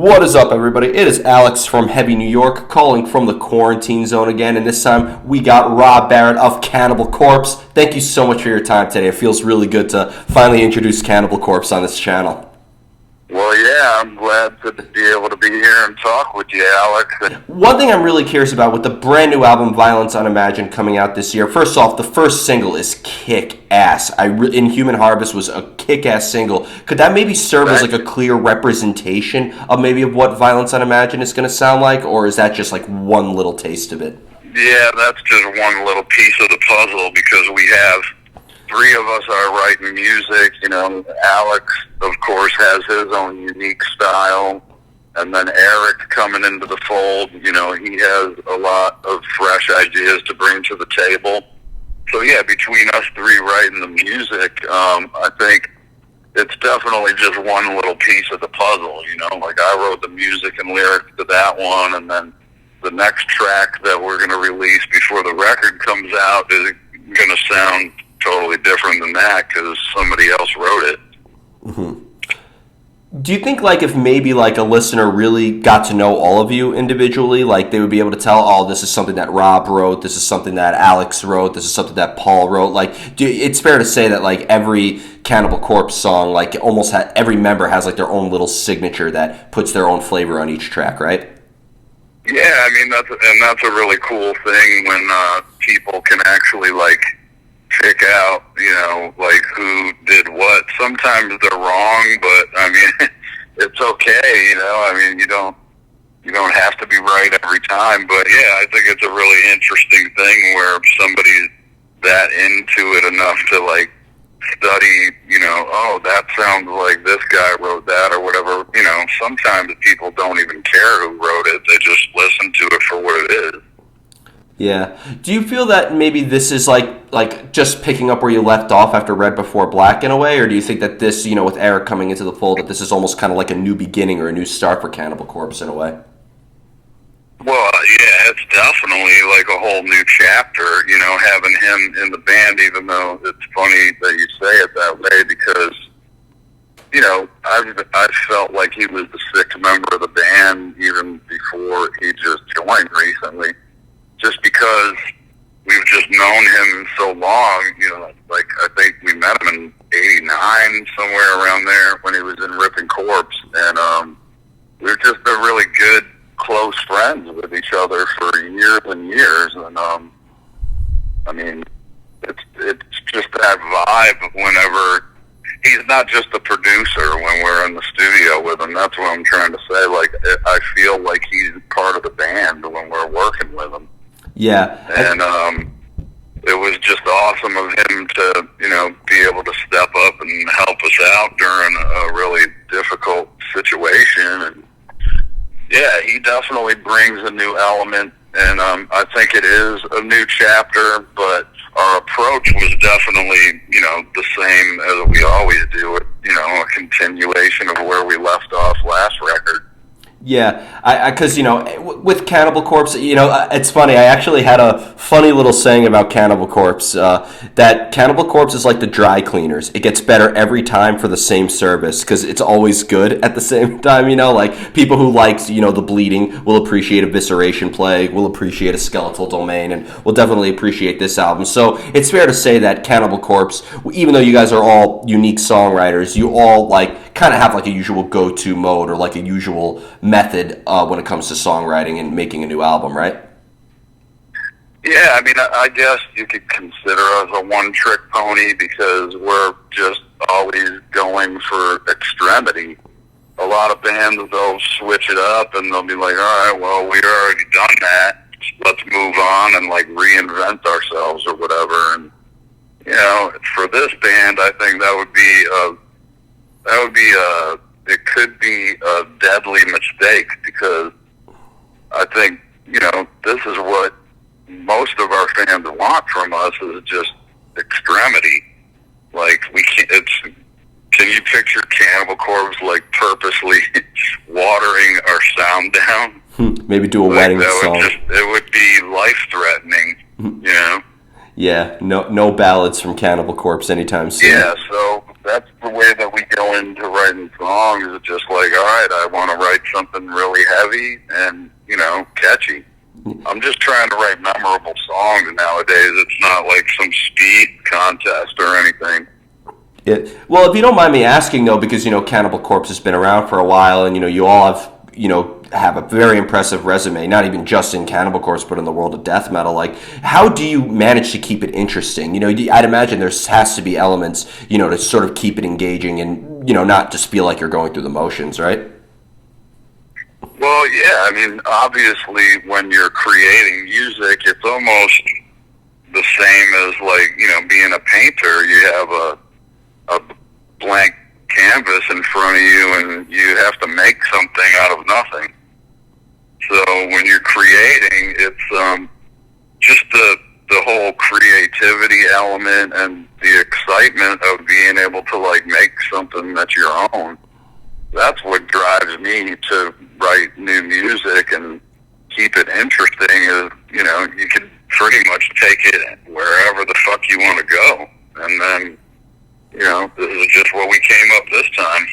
What is up, everybody? It is Alex from Heavy New York, calling from the quarantine zone again, and this time we got Rob of Cannibal Corpse. Thank you so much for your time today. It feels really good to finally introduce Cannibal Corpse on this channel. Well, yeah, I'm glad to be able to be here and talk with you, Alex. One thing I'm really curious about with the brand new album, Violence Unimagined, coming out this year, first off, the first single is kick-ass. Inhuman Harvest was a kick-ass single. Could that maybe serve as like a clear representation of maybe of what Violence Unimagined is going to sound like, or is that just like one little taste of it? Yeah, that's just one little piece of the puzzle because we have three of us are writing music. You know, Alex, of course, has his own unique style. And then Erik coming into the fold, you know, he has a lot of fresh ideas to bring to the table. So, yeah, between us three writing the music, I think it's definitely just one little piece of the puzzle, you know. Like, I wrote the music and lyrics to that one, and then the next track that we're going to release before the record comes out is going to sound totally different than that because somebody else wrote it. Mm-hmm. Do you think, like, if maybe, like, a listener really got to know all of you individually, like, they would be able to tell, oh, this is something that Rob wrote, this is something that Alex wrote, this is something that Paul wrote? Like, it's fair to say that, like, every Cannibal Corpse song, like, almost every member has, like, their own little signature that puts their own flavor on each track, right? Yeah, I mean, that's a really cool thing when people can actually, like, pick out, you know, like who did what. Sometimes they're wrong, but I mean, it's okay, you know. I mean, you don't have to be right every time. But yeah, I think it's a really interesting thing where somebody's that into it enough to like study, you know, oh, that sounds like this guy wrote that or whatever. You know, sometimes people don't even care who wrote it; they just listen to it for what it is. Yeah. Do you feel that maybe this is like just picking up where you left off after Red Before Black in a way, or do you think that this, you know, with Erik coming into the fold, that this is almost kind of like a new beginning or a new start for Cannibal Corpse in a way? Well, yeah, it's definitely like a whole new chapter, you know, having him in the band, even though it's funny that you say it that way because, you know, I felt like he was the sixth member of the band even before he just joined recently. Just because we've just known him so long, you know, like I think we met him in '89, somewhere around there when he was in Ripping Corpse, and we were just a really good, close friends with each other for years and years, and I mean, it's just that vibe whenever he's not just a producer when we're in the studio with him. That's what I'm trying to say. Like, I feel like he's part of the band when we're working with him. Yeah. And it was just awesome of him to, you know, be able to step up and help us out during a really difficult situation. And yeah, he definitely brings a new element, and I think it is a new chapter, but our approach was definitely, you know, the same as we always do it, you know, a continuation of where we left off last record. Yeah, because, you know, with Cannibal Corpse, you know, it's funny. I actually had a funny little saying about Cannibal Corpse, that Cannibal Corpse is like the dry cleaners. It gets better every time for the same service because it's always good at the same time, you know? Like, people who like, you know, the bleeding will appreciate Evisceration Plague, will appreciate a Skeletal Domain, and will definitely appreciate this album. So it's fair to say that Cannibal Corpse, even though you guys are all unique songwriters, you all, like, kind of have, like, a usual go-to mode or, like, a usual method when it comes to songwriting and making a new album, right? Yeah, I mean, I guess you could consider us a one-trick pony because we're just always going for extremity. A lot of bands, they'll switch it up and they'll be like, all right, well, we've already done that. Let's move on and, like, reinvent ourselves or whatever. And, you know, for this band, I think that would be it could be a deadly mistake because I think, you know, this is what most of our fans want from us is just extremity. Like, can you picture Cannibal Corpse, like, purposely watering our sound down? Maybe do a wedding song. It would be life-threatening, you know? Yeah, no ballads from Cannibal Corpse anytime soon. Yeah, so that's the way that we go into writing songs is just like, all right, I want to write something really heavy and, catchy. I'm just trying to write memorable songs nowadays. It's not like some speed contest or anything. Well, if you don't mind me asking, though, because, Cannibal Corpse has been around for a while, and, you all have a very impressive resume, not even just in Cannibal Corpse, but in the world of death metal. Like, how do you manage to keep it interesting? I'd imagine there has to be elements, to sort of keep it engaging and, not just feel like you're going through the motions, right? Well, yeah, I mean, obviously, when you're creating music, it's almost the same as, like, being a painter. You have a blank canvas in front of you, and you have to make something out of nothing. So when you're creating, it's just the whole creativity element and the excitement of being able to, like, make something that's your own. That's what drives me to write new music and keep it interesting. Is, you can pretty much take it wherever the fuck you want to go, and then this is just what we came up this time.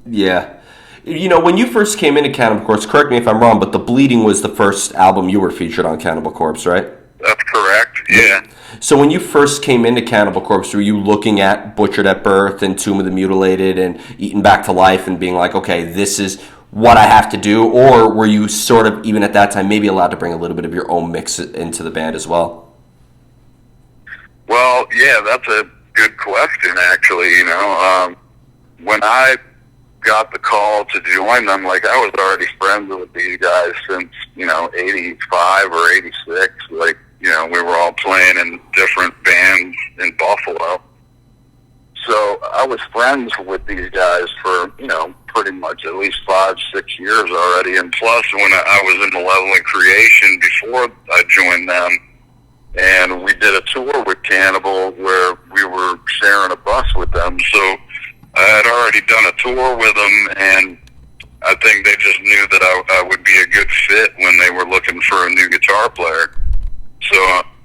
Yeah. When you first came into Cannibal Corpse, correct me if I'm wrong, but The Bleeding was the first album you were featured on Cannibal Corpse, right? That's correct, yeah. So when you first came into Cannibal Corpse, were you looking at Butchered at Birth and Tomb of the Mutilated and Eaten Back to Life and being like, okay, this is what I have to do? Or were you sort of, even at that time, maybe allowed to bring a little bit of your own mix into the band as well? Well, yeah, that's a good question, actually. When I got the call to join them, like, I was already friends with these guys since 85 or 86. Like, we were all playing in different bands in Buffalo, so I was friends with these guys for pretty much at least 5-6 years already. And plus, when I was in Malevolent Creation before I joined them, and we did a tour with Cannibal where we were sharing a bus with them. So I had already done a tour with them, and I think they just knew that I would be a good fit when they were looking for a new guitar player. So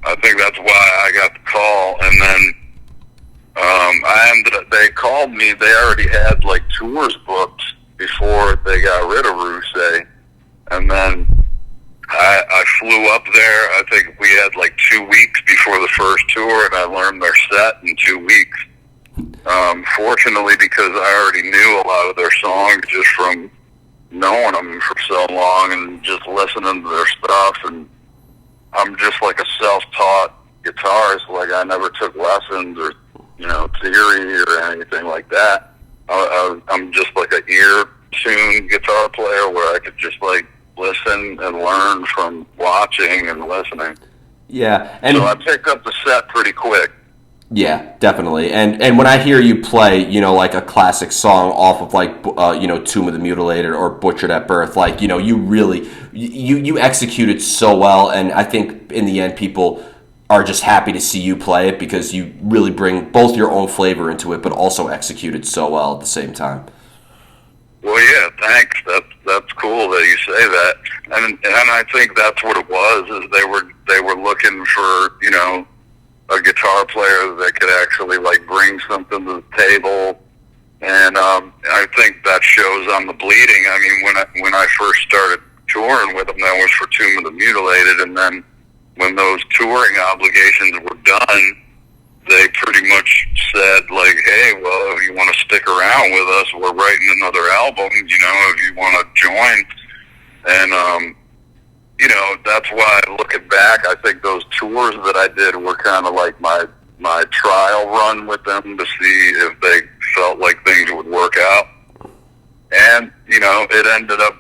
I think that's why I got the call. And then they called me. They already had, like, tours booked before they got rid of Rusay. And then I flew up there. I think we had like 2 weeks before the first tour, and I learned their set in 2 weeks. Fortunately, because I already knew a lot of their songs just from knowing them for so long and just listening to their stuff. And I'm just like a self-taught guitarist. Like, I never took lessons or, theory or anything like that. I'm just like an ear-tuned guitar player where I could just, like, listen and learn from watching and listening. Yeah, and so I picked up the set pretty quick. Yeah, definitely. And when I hear you play, like a classic song off of like Tomb of the Mutilated or Butchered at Birth, like, you really you execute it so well, and I think in the end people are just happy to see you play it because you really bring both your own flavor into it, but also execute it so well at the same time. Well, yeah, thanks. That's cool that you say that, and I think that's what it was. Is they were looking for a guitar player that could actually, like, bring something to the table, and I think that shows on The Bleeding. I mean, when I first started touring with them, that was for Tomb of the Mutilated, and then when those touring obligations were done, they pretty much said, like, hey, well, if you want to stick around with us, we're writing another album, if you want to join. And, that's why, looking back, I think those tours that I did were kind of like my trial run with them to see if they felt like things would work out. And, it ended up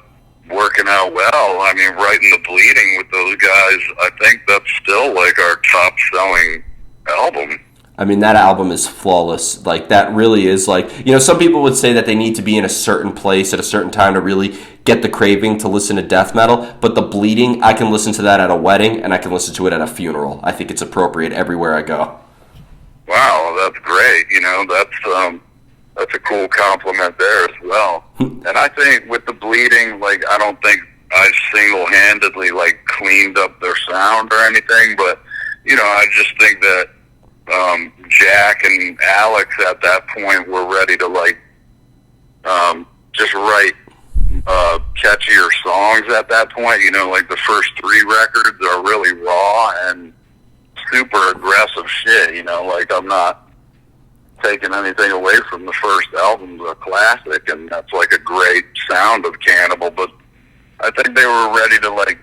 working out well. I mean, writing The Bleeding with those guys, I think that's still, like, our top-selling album. I mean, that album is flawless. Like, that really is, like, some people would say that they need to be in a certain place at a certain time to really get the craving to listen to death metal. But The Bleeding, I can listen to that at a wedding, and I can listen to it at a funeral. I think it's appropriate everywhere I go. Wow, that's great. That's a cool compliment there as well. And I think with The Bleeding, like, I don't think I single-handedly, like, cleaned up their sound or anything, but, I just think that Jack and Alex at that point were ready to, like, just write catchier songs at that point. You know, like the first 3 records are really raw and super aggressive shit. You know, like I'm not taking anything away from the first album, a classic, and that's like a great sound of Cannibal. But I think they were ready to like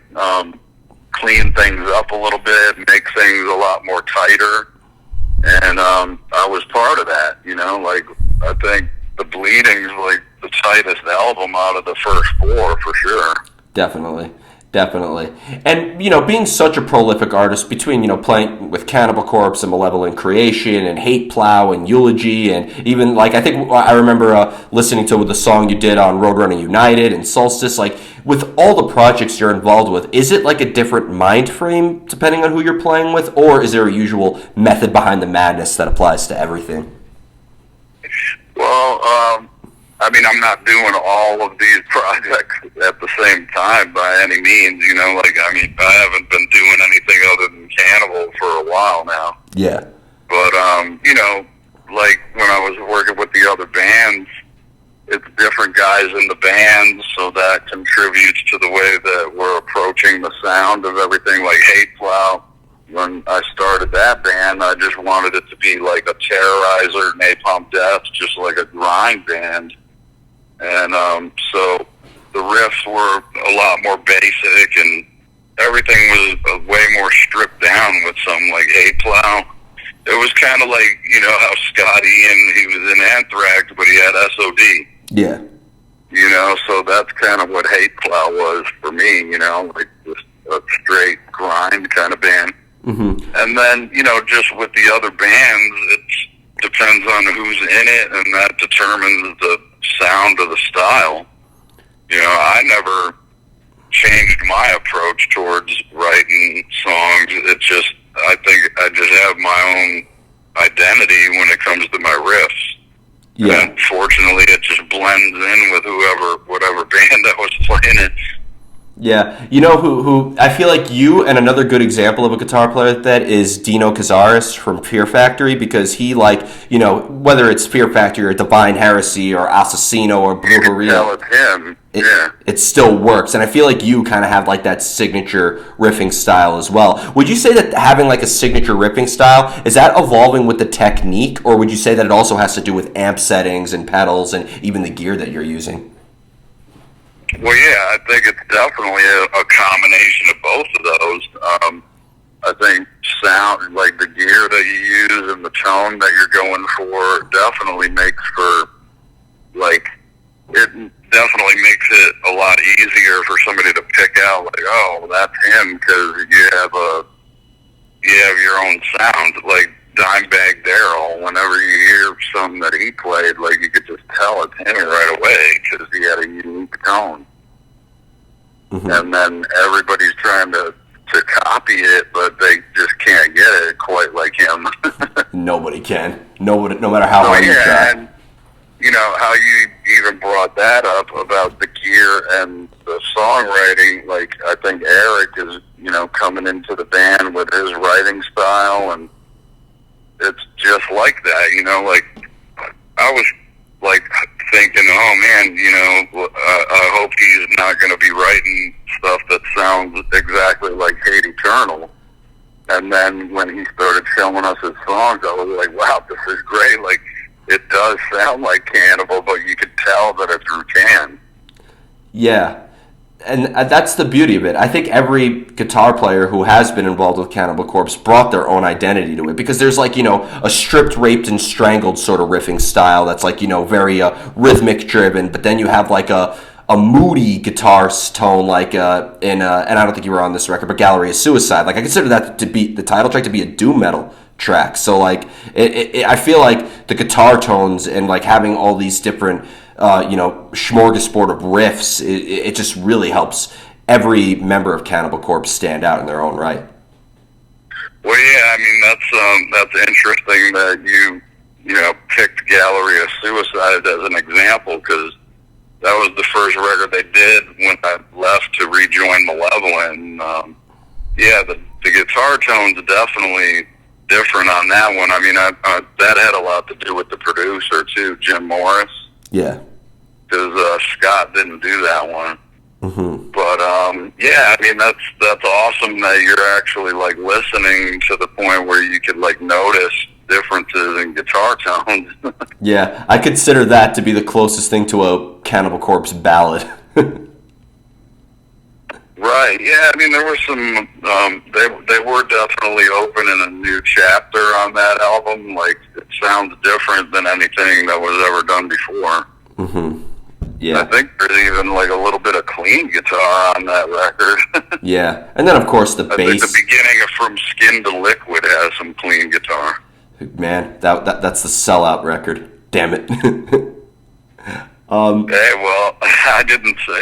clean things up a little bit, make things a lot more tighter, and I was part of that. You know, like I think The Bleeding's like the tightest album out of the first 4 for sure. Definitely. And, you know, being such a prolific artist, between, you know, playing with Cannibal Corpse and Malevolent Creation and Hate Plow and Eulogy, and even, like, I think I remember listening to the song you did on Roadrunner United and Solstice, like, with all the projects you're involved with, is it like a different mind frame depending on who you're playing with, or is there a usual method behind the madness that applies to everything? Well, I mean, I'm not doing all of these projects at the same time by any means, you know, like, I mean, I haven't been doing anything other than Cannibal for a while now. Yeah. But, you know, like, when I was working with the other bands, it's different guys in the band, so that contributes to the way that we're approaching the sound of everything, like Hate Plow. When I started that band, I just wanted it to be like a Terrorizer, Napalm Death, just like a grind band. And so the riffs were a lot more basic, and everything was way more stripped down with something like Hate Plow. It was kind of like, you know, how Scott Ian, he was in Anthrax, but he had SOD. Yeah. You know, so that's kind of what Hate Plow was for me, you know, like just a straight grind kind of band. Mm-hmm. And then, you know, just with the other bands, it depends on who's in it, and that determines the sound of the style. You know, I never changed my approach towards writing songs. It just, I think I just have my own identity when it comes to my riffs. Yeah. And fortunately, it just blends in with whatever band I was playing in. Yeah, you know who I feel like you, and another good example of a guitar player like that is Dino Cazares from Fear Factory, because he, like, you know, whether it's Fear Factory or Divine Heresy or Assassino or Brujeria, It's him. it still works. And I feel like you kind of have like that signature riffing style as well. Would you say that having like a signature riffing style, is that evolving with the technique, or would you say that it also has to do with amp settings and pedals and even the gear that you're using? Well, yeah, I think it's definitely a combination of both of those. I think sound, like the gear that you use and the tone that you're going for, definitely makes for, like, it definitely makes it a lot easier for somebody to pick out, like, oh, that's him, because you have your own sound. Like Dimebag Darrell, whenever you hear something that he played, like, you could just tell it's him right away, because he had a unique tone. Mm-hmm. And then everybody's trying to copy it, but they just can't get it quite like him. Nobody can. No matter how hard you try. And, you know, how you even brought that up about the gear and the songwriting, like, I think Erik is, you know, coming into the band with his writing style, and it's just like that, you know, like, I was, like, thinking, oh, man, you know, I hope he's not going to be writing stuff that sounds exactly like Hate Eternal. And then when he started showing us his songs, I was like, wow, this is great. Like, it does sound like Cannibal, but you could tell that it's Rutan. Yeah. And that's the beauty of it. I think every guitar player who has been involved with Cannibal Corpse brought their own identity to it, because there's, like, you know, a stripped, raped, and strangled sort of riffing style that's, like, you know, very rhythmic driven, but then you have like a moody guitar tone, like and I don't think you were on this record, but Gallery of Suicide. Like, I consider that to be the title track to be a doom metal track. So, like, I feel like the guitar tones and, like, having all these different you know, smorgasbord of riffs, it just really helps every member of Cannibal Corpse stand out in their own right. Well, yeah, I mean, that's interesting that you know, picked Gallery of Suicide as an example, because that was the first record they did when I left to rejoin Malevolent. And, yeah, the guitar tone's definitely different on that one. I mean, that had a lot to do with the producer, too, Jim Morris. Yeah. because Scott didn't do that one. Mm-hmm. But yeah, I mean that's awesome that you're actually like listening to the point where you could like notice differences in guitar tones. Yeah, I consider that to be the closest thing to a Cannibal Corpse ballad. Right. Yeah. I mean, there were some. They were definitely opening a new chapter on that album. Like, it sounds different than anything that was ever done before. Mm-hmm. Yeah. I think there's even like a little bit of clean guitar on that record. Yeah, and then of course the I bass. think the beginning of From Skin to Liquid has some clean guitar. Man, that's the sellout record. Damn it. Hey, well, I didn't say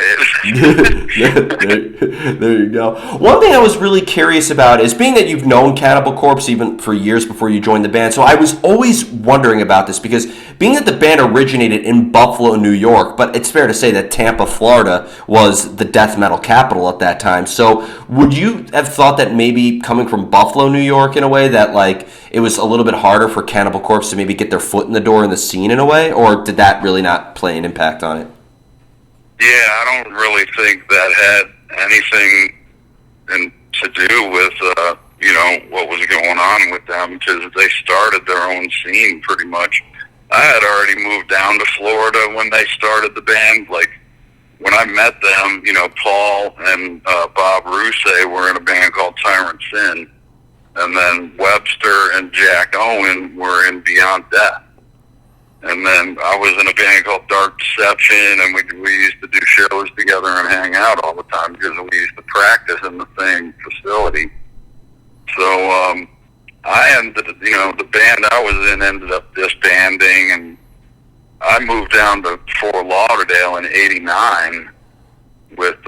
it. There you go. One thing I was really curious about is, being that you've known Cannibal Corpse even for years before you joined the band, so I was always wondering about this, because being that the band originated in Buffalo, New York, but it's fair to say that Tampa, Florida was the death metal capital at that time. So would you have thought that maybe coming from Buffalo, New York, in a way, that like it was a little bit harder for Cannibal Corpse to maybe get their foot in the door in the scene in a way, or did that really not play an impact on it? Yeah, I don't really think that had anything to do with, what was going on with them, because they started their own scene pretty much. I had already moved down to Florida when they started the band. Like, when I met them, Paul and Bob Rousset were in a band called Tyrant Sin, and then Webster and Jack Owen were in Beyond Death. And then I was in a band called Dark Deception, and we used to do shows together and hang out all the time because we used to practice in the same facility. So I ended, the band I was in ended up disbanding, and I moved down to Fort Lauderdale in '89 with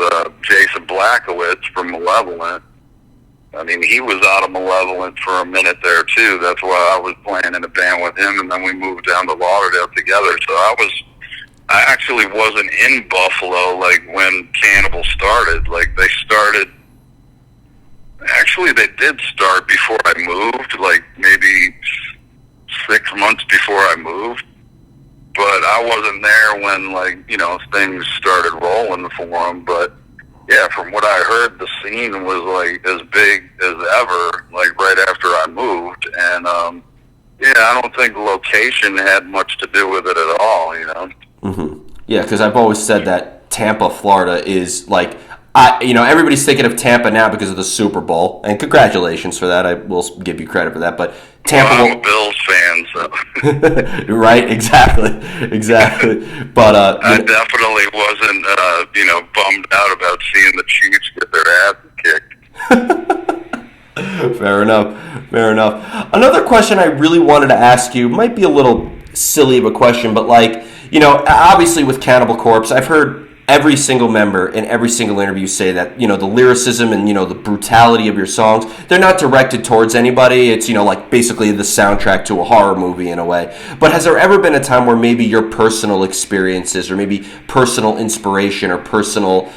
Jason Blackowitz from Malevolent. I mean, he was out of Malevolent for a minute there, too. That's why I was playing in a band with him, and then we moved down to Lauderdale together. So I actually wasn't in Buffalo, like, when Cannibal started. Like, they did start before I moved, like, maybe 6 months before I moved. But I wasn't there when, like, things started rolling for them, but yeah, from what I heard, the scene was like as big as ever, like right after I moved, and yeah, I don't think location had much to do with it at all, Mm-hmm. Yeah, because I've always said that Tampa, Florida is like, everybody's thinking of Tampa now because of the Super Bowl, and congratulations for that. I will give you credit for that, but Tampa. Well, I'm a Bills fan, so. Right, exactly. But I definitely wasn't, bummed out about seeing the Chiefs get their ass kicked. Fair enough. Another question I really wanted to ask you might be a little silly of a question, but like, obviously with Cannibal Corpse, I've heard every single member in every single interview say that, the lyricism and, the brutality of your songs, they're not directed towards anybody. It's, like basically the soundtrack to a horror movie in a way. But has there ever been a time where maybe your personal experiences or maybe personal inspiration or personal,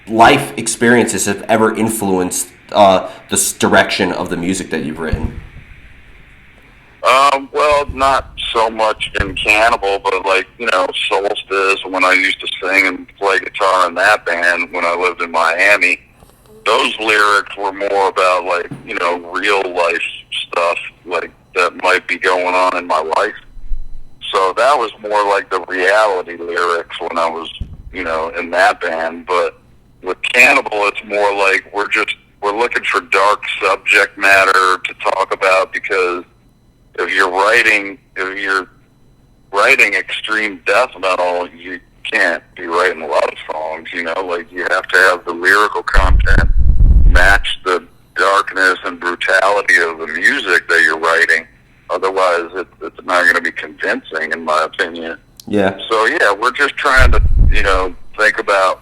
life experiences have ever influenced the direction of the music that you've written? Well, not so much in Cannibal, but like, Solstice, when I used to sing and play guitar in that band when I lived in Miami, those lyrics were more about like, real life stuff like that might be going on in my life. So that was more like the reality lyrics when I was, in that band. But with Cannibal, it's more like we're looking for dark subject matter to talk about, because if you're writing extreme death metal, you can't be writing a lot of songs, like you have to have the lyrical content match the darkness and brutality of the music that you're writing. Otherwise, it's not going to be convincing, in my opinion. Yeah. So yeah, we're just trying to, think about.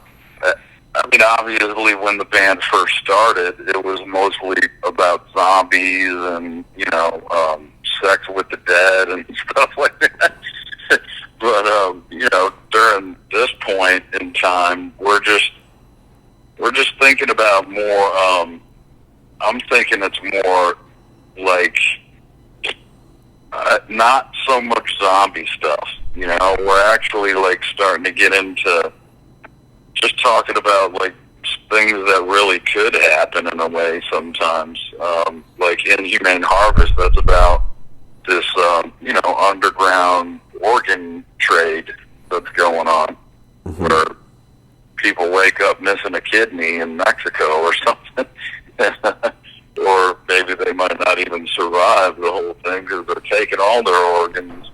I mean, obviously, when the band first started, it was mostly about zombies and, sex with the dead and stuff like that. But, during this point in time, we're just thinking about more, I'm thinking it's more like, not so much zombie stuff, You know, we're actually like starting to get into just talking about like things that really could happen in a way sometimes. Like Inhumane Harvest, that's about this, you know, underground organ trade that's going on, where people wake up missing a kidney in Mexico or something. Or maybe they might not even survive the whole thing because they're taking all their organs.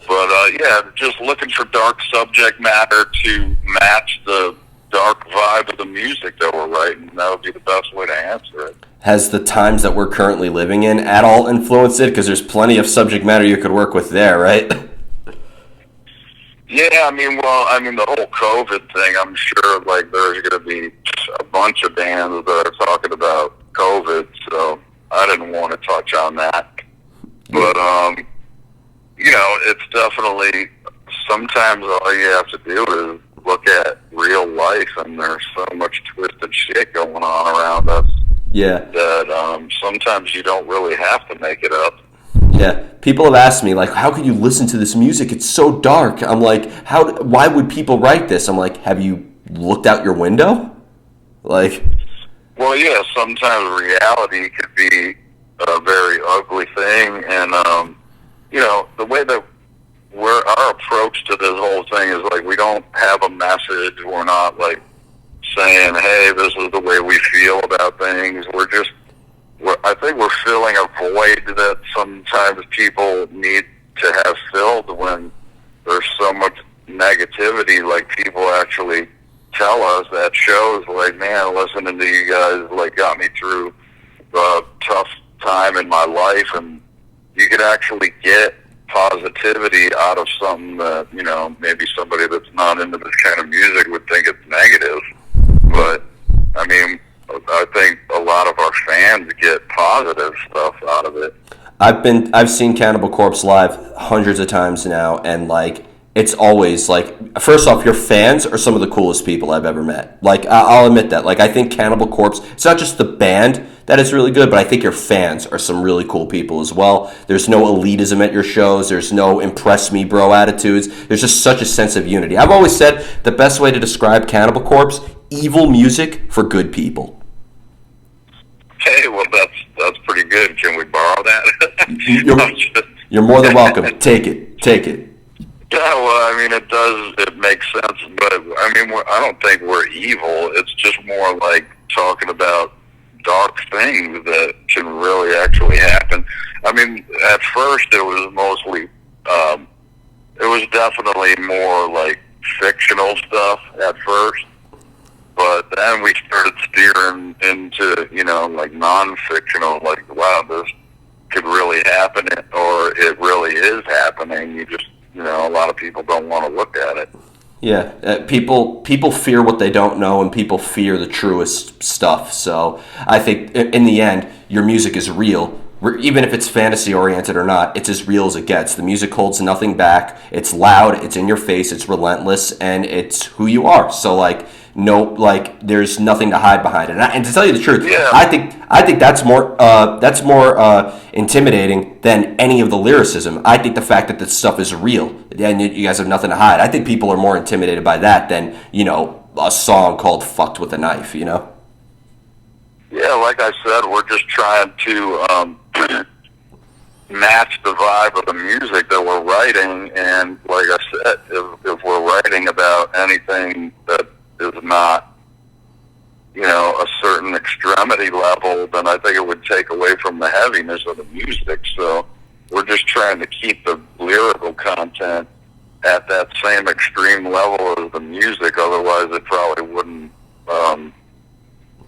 But, yeah, just looking for dark subject matter to match the dark vibe of the music that we're writing. That would be the best way to answer it. Has the times that we're currently living in at all influenced it? Because there's plenty of subject matter you could work with there, right? Yeah, I mean, the whole COVID thing, I'm sure, like, there's going to be a bunch of bands that are talking about COVID, so I didn't want to touch on that. But, you know, it's definitely, sometimes all you have to do is look at real life, and there's so much twisted shit going on around us. Yeah. That sometimes you don't really have to make it up. Yeah, people have asked me, like, how can you listen to this music? It's so dark. I'm like, why would people write this? I'm like, have you looked out your window? Like, well, yeah, sometimes reality could be a very ugly thing, and, you know, the way that our approach to this whole thing is, like, we don't have a message. We're not, like, saying, hey, this is the way we feel about things. I think we're filling a void that sometimes people need to have filled when there's so much negativity. Like, people actually tell us at shows, like, man, listening to you guys, like, got me through a tough time in my life, and you could actually get positivity out of something that, you know, maybe somebody that's not into this kind of music would think it's negative. But, I mean, I think a lot of our fans get positive stuff out of it. I've seen Cannibal Corpse live hundreds of times now, and, like, it's always, like, first off, your fans are some of the coolest people I've ever met. Like, I'll admit that. Like, I think Cannibal Corpse, it's not just the band that is really good, but I think your fans are some really cool people as well. There's no elitism at your shows. There's no impress me bro attitudes. There's just such a sense of unity. I've always said the best way to describe Cannibal Corpse, evil music for good people. Hey, well, that's pretty good. Can we borrow that? You're more than welcome. Take it. Yeah, well, I mean, it makes sense, but, I mean, I don't think we're evil. It's just more like talking about dark things that can really actually happen. I mean, at first it was mostly, it was definitely more like fictional stuff at first, but then we started steering into, you know, like non-fictional, like, wow, this could really happen, or it really is happening. You know, a lot of people don't want to look at it. Yeah, people fear what they don't know, and people fear the truest stuff. So I think in the end, your music is real. Even if it's fantasy oriented or not, it's as real as it gets. The music holds nothing back. It's loud. It's in your face. It's relentless, and it's who you are. So, like, no, like, there's nothing to hide behind it. And to tell you the truth, yeah. I think that's more intimidating than any of the lyricism. I think the fact that this stuff is real and you guys have nothing to hide. I think people are more intimidated by that than, you know, a song called "Fucked with a Knife." You know. Yeah, like I said, we're just trying to match the vibe of the music that we're writing, and like I said, if we're writing about anything that is not, you know, a certain extremity level, then I think it would take away from the heaviness of the music. So we're just trying to keep the lyrical content at that same extreme level as the music. Otherwise, it probably wouldn't,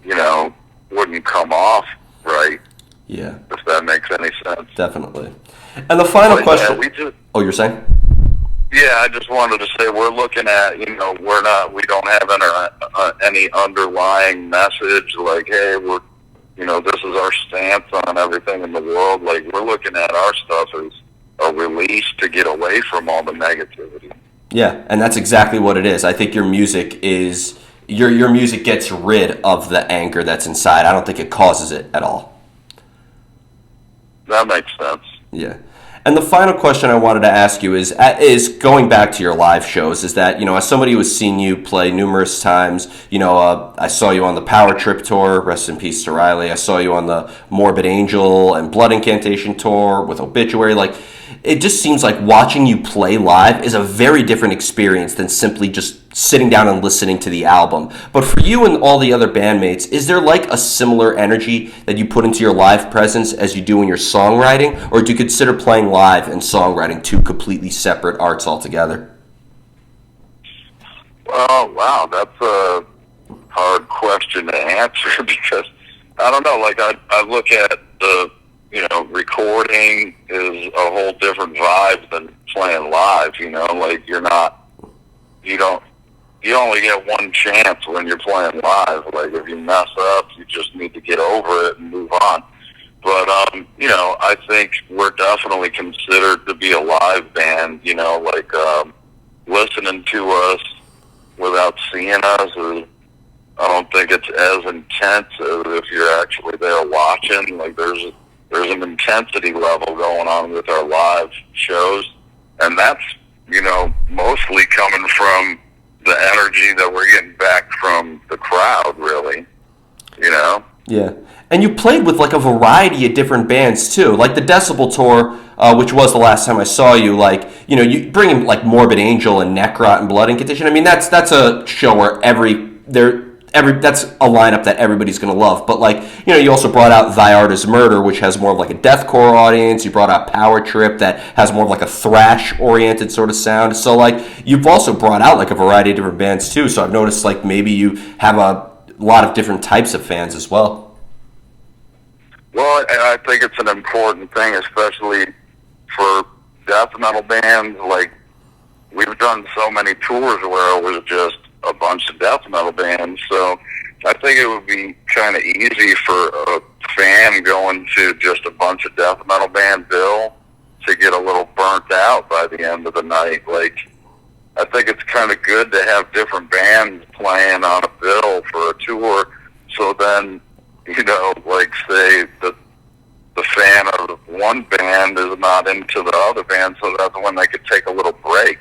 you know, wouldn't come off right. Yeah. If that makes any sense. Definitely. And the final question. Yeah, oh, you're saying? Yeah, I just wanted to say we're looking at, you know, we don't have any underlying message like, hey, you know, this is our stance on everything in the world. Like, we're looking at our stuff as a release to get away from all the negativity. Yeah, and that's exactly what it is. I think your music is, your music gets rid of the anger that's inside. I don't think it causes it at all. That makes sense. Yeah. And the final question I wanted to ask you is going back to your live shows. Is that, as somebody who has seen you play numerous times, I saw you on the Power Trip tour. Rest in peace to Riley. I saw you on the Morbid Angel and Blood Incantation tour with Obituary. Like, it just seems like watching you play live is a very different experience than simply just sitting down and listening to the album. But for you and all the other bandmates, is there like a similar energy that you put into your live presence as you do in your songwriting? Or do you consider playing live and songwriting two completely separate arts altogether? Well, wow, that's a hard question to answer because I don't know. Like I look at the recording is a whole different vibe than playing live. Like you only get one chance when you're playing live. Like if you mess up, you just need to get over it and move on. But I think we're definitely considered to be a live band. Listening to us without seeing us is, I don't think it's as intense as if you're actually there watching. Like there's an intensity level going on with our live shows, and that's mostly coming from the energy that we're getting back from the crowd, really. Yeah. And you played with like a variety of different bands too, like the Decibel tour, which was the last time I saw you. Like, you bring in like Morbid Angel and Necrot and Blood Incantation. I mean, that's a show where that's a lineup that everybody's going to love. But like, you also brought out Thy Art Is Murder, which has more of like a deathcore audience. You brought out Power Trip that has more of like a thrash oriented sort of sound. So like, you've also brought out like a variety of different bands too. So I've noticed like maybe you have a lot of different types of fans as well. Well, I think it's an important thing, especially for death metal bands. Like, we've done so many tours where it was just a bunch of death metal bands, so I think it would be kind of easy for a fan going to just a bunch of death metal band bill to get a little burnt out by the end of the night. Like, I think it's kind of good to have different bands playing on a bill for a tour, so then, like say the fan of one band is not into the other band, so that's when they could take a little break,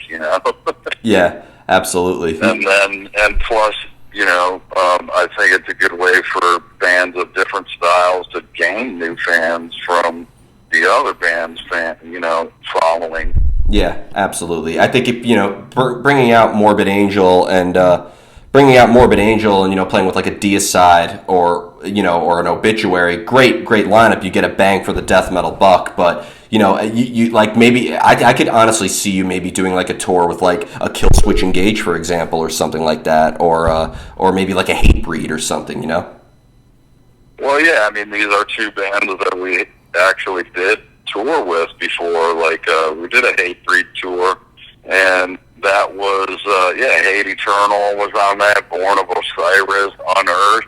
Yeah, absolutely. And plus, I think it's a good way for bands of different styles to gain new fans from the other band's following. Yeah, absolutely. I think if bringing out Morbid Angel and playing with like a Deicide or an Obituary, great lineup. You get a bang for the death metal buck. But you like maybe I could honestly see you maybe doing like a tour with like a Killswitch Engage, for example, or something like that, or maybe like a Hatebreed or something. Well, yeah. I mean, these are two bands that we actually did tour with before. Like we did a Hatebreed tour, and that was Hate Eternal was on that, Born of Osiris, Unearthed,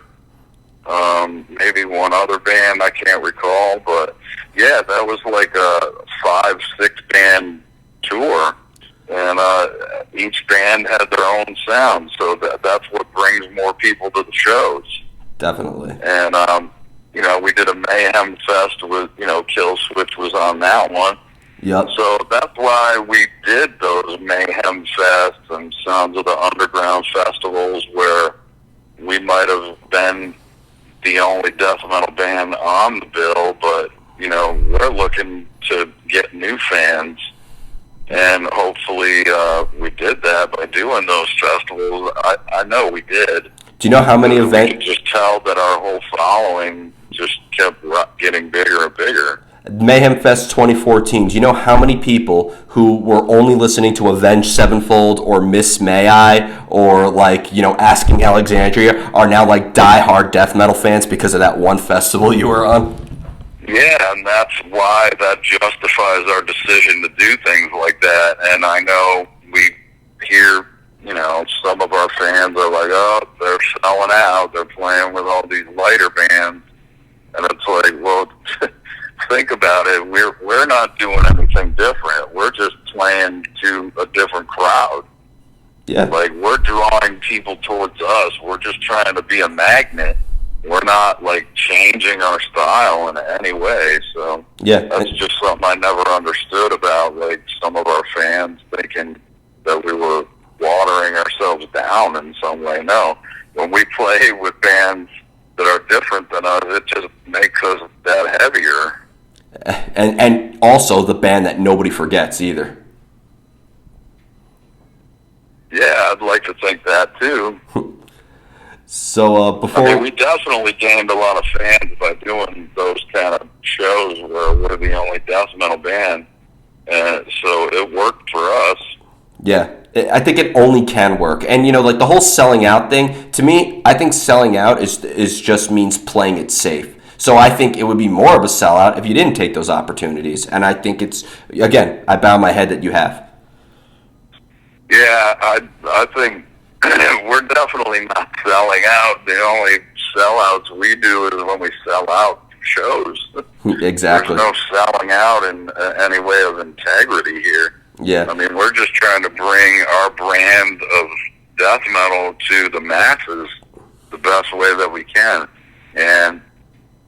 maybe one other band I can't recall, but yeah, that was like a 5-6 band tour, and each band had their own sound, so that's what brings more people to the shows. Definitely. And we did a Mayhem Fest with Killswitch was on that one. Yep. So that's why we did those Mayhem Fests and Sounds of the Underground festivals where we might have been the only death metal band on the bill, but, we're looking to get new fans, and hopefully we did that by doing those festivals. I know we did. Do you know how many events? You can just tell that our whole following just kept getting bigger and bigger. Mayhem Fest 2014, do you know how many people who were only listening to Avenged Sevenfold or Miss May I or like, Asking Alexandria are now like diehard death metal fans because of that one festival you were on? Yeah, and that's why that justifies our decision to do things like that. And I know we hear, some of our fans are like, oh, they're selling out. They're playing with all these lighter bands. And it's like, well, think about it. We're not doing anything different. We're just playing to a different crowd. Yeah. Like, we're drawing people towards us. We're just trying to be a magnet we're not like changing our style in any way. So Yeah. that's just something I never understood about like some of our fans thinking that we were watering ourselves down in some way. No, when we play with bands that are different than us, it just makes us that heavier. And also the band that nobody forgets either. Yeah, I'd like to think that too. So before I mean, we definitely gained a lot of fans by doing those kind of shows where we're the only death metal band, and so it worked for us. Yeah, I think it only can work. And you know, like the whole selling out thing, to me, I think selling out is just means playing it safe. So I think it would be more of a sellout if you didn't take those opportunities. And I think it's, again, I bow my head that you have. Yeah, I think we're definitely not selling out. The only sellouts we do is when we sell out shows. Exactly. There's no selling out in any way of integrity here. Yeah. I mean, we're just trying to bring our brand of death metal to the masses the best way that we can. And,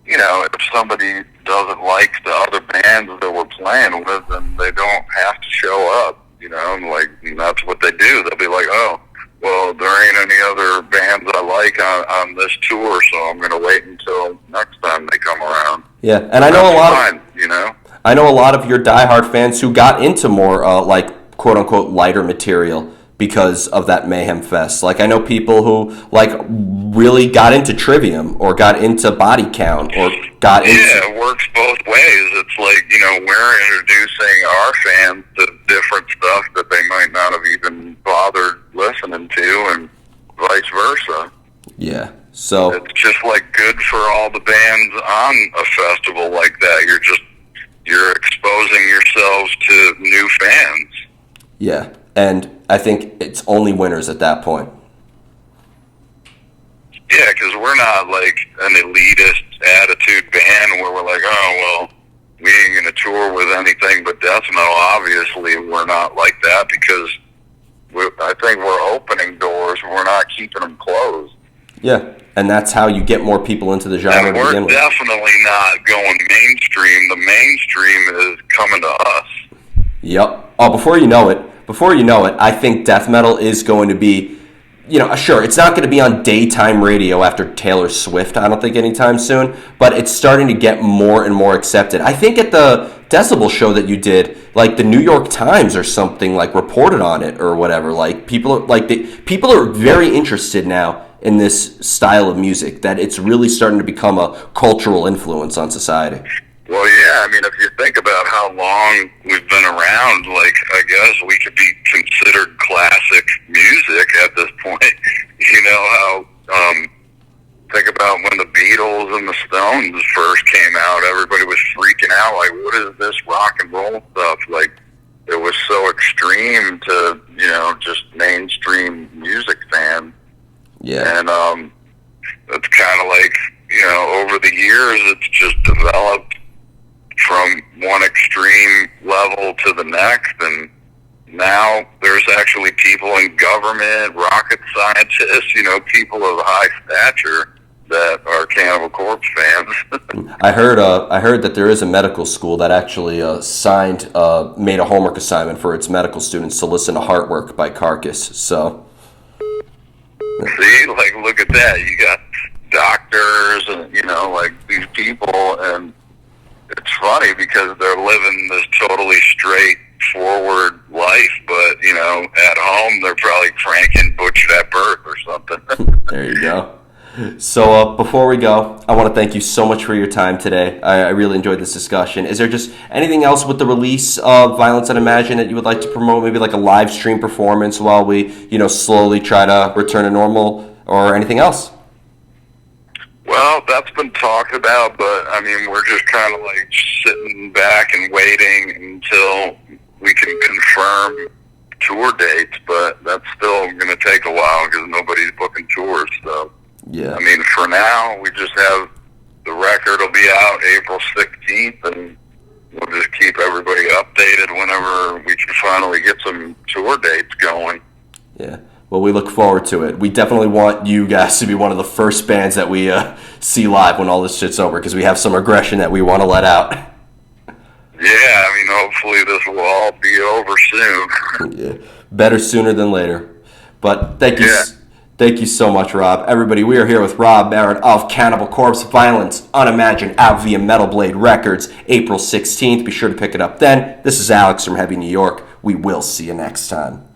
you know, if somebody doesn't like the other bands that we're playing with, then they don't have to show up, you know, and like, and that's what they do. They'll be like, oh, well, there ain't any other bands I like on this tour, so I'm going to wait until next time they come around. Yeah, and I know That's a lot fine, of, you know? I know a lot of your diehard fans who got into more like quote unquote lighter material because of that Mayhem Fest. Like I know people who like really got into Trivium or got into Body Count or got into. Yeah, it works both ways. It's like, you know, we're introducing our fans to different stuff that they might not have even bothered listening to, and vice versa. Yeah. So it's just like good for all the bands on a festival like that. You're exposing yourselves to new fans. Yeah, and I think it's only winners at that point. Yeah, because we're not like an elitist attitude band where we're like, oh, well, we ain't going to tour with anything but death metal. Obviously, we're not like that because I think we're opening doors. We're not keeping them closed. Yeah, and that's how you get more people into the genre And to begin with. we're definitely not going mainstream. The mainstream is coming to us. Yep. Oh, before you know it, I think death metal is going to be, you know, sure, it's not going to be on daytime radio after Taylor Swift, I don't think anytime soon, but it's starting to get more and more accepted. I think at the Decibel show that you did, like the New York Times or something like reported on it or whatever. Like people are very interested now in this style of music, that it's really starting to become a cultural influence on society. Well, yeah, I mean, if you think about how long we've been around, like, I guess we could be considered classic music at this point. You know how, think about when the Beatles and the Stones first came out, everybody was freaking out, like, what is this rock and roll stuff? Like, it was so extreme to, you know, just mainstream music fans. Yeah. And it's kind of like, you know, over the years, it's just developed from one extreme level to the next, and now there's actually people in government, rocket scientists, you know, people of high stature that are Cannibal Corpse fans. I heard that there is a medical school that actually made a homework assignment for its medical students to listen to Heartwork by Carcass. So, see, like, look at that. You got doctors and, you know, like these people, and it's funny because they're living this totally straightforward life, but, you know, at home they're probably cranking Butchered at Birth or something. There you go. So before we go, I want to thank you so much for your time today. I really enjoyed this discussion. Is there just anything else with the release of Violence Unimagined that you would like to promote? Maybe like a live stream performance while we, you know, slowly try to return to normal, or anything else? Well, that's been talked about, but, I mean, we're just kind of like sitting back and waiting until we can confirm tour dates, but that's still going to take a while because nobody's booking tours, so. Yeah. I mean, for now, we just have the record will be out April 16th, and we'll just keep everybody updated whenever we can finally get some tour dates going. Yeah. Well, we look forward to it. We definitely want you guys to be one of the first bands that we see live when all this shit's over, because we have some aggression that we want to let out. Yeah, I mean, hopefully this will all be over soon. Yeah, better sooner than later. But thank you. Yeah. Thank you so much, Rob. Everybody, we are here with Rob Barrett of Cannibal Corpse. Violence Unimagined, out via Metal Blade Records, April 16th. Be sure to pick it up then. This is Alex from Heavy New York. We will see you next time.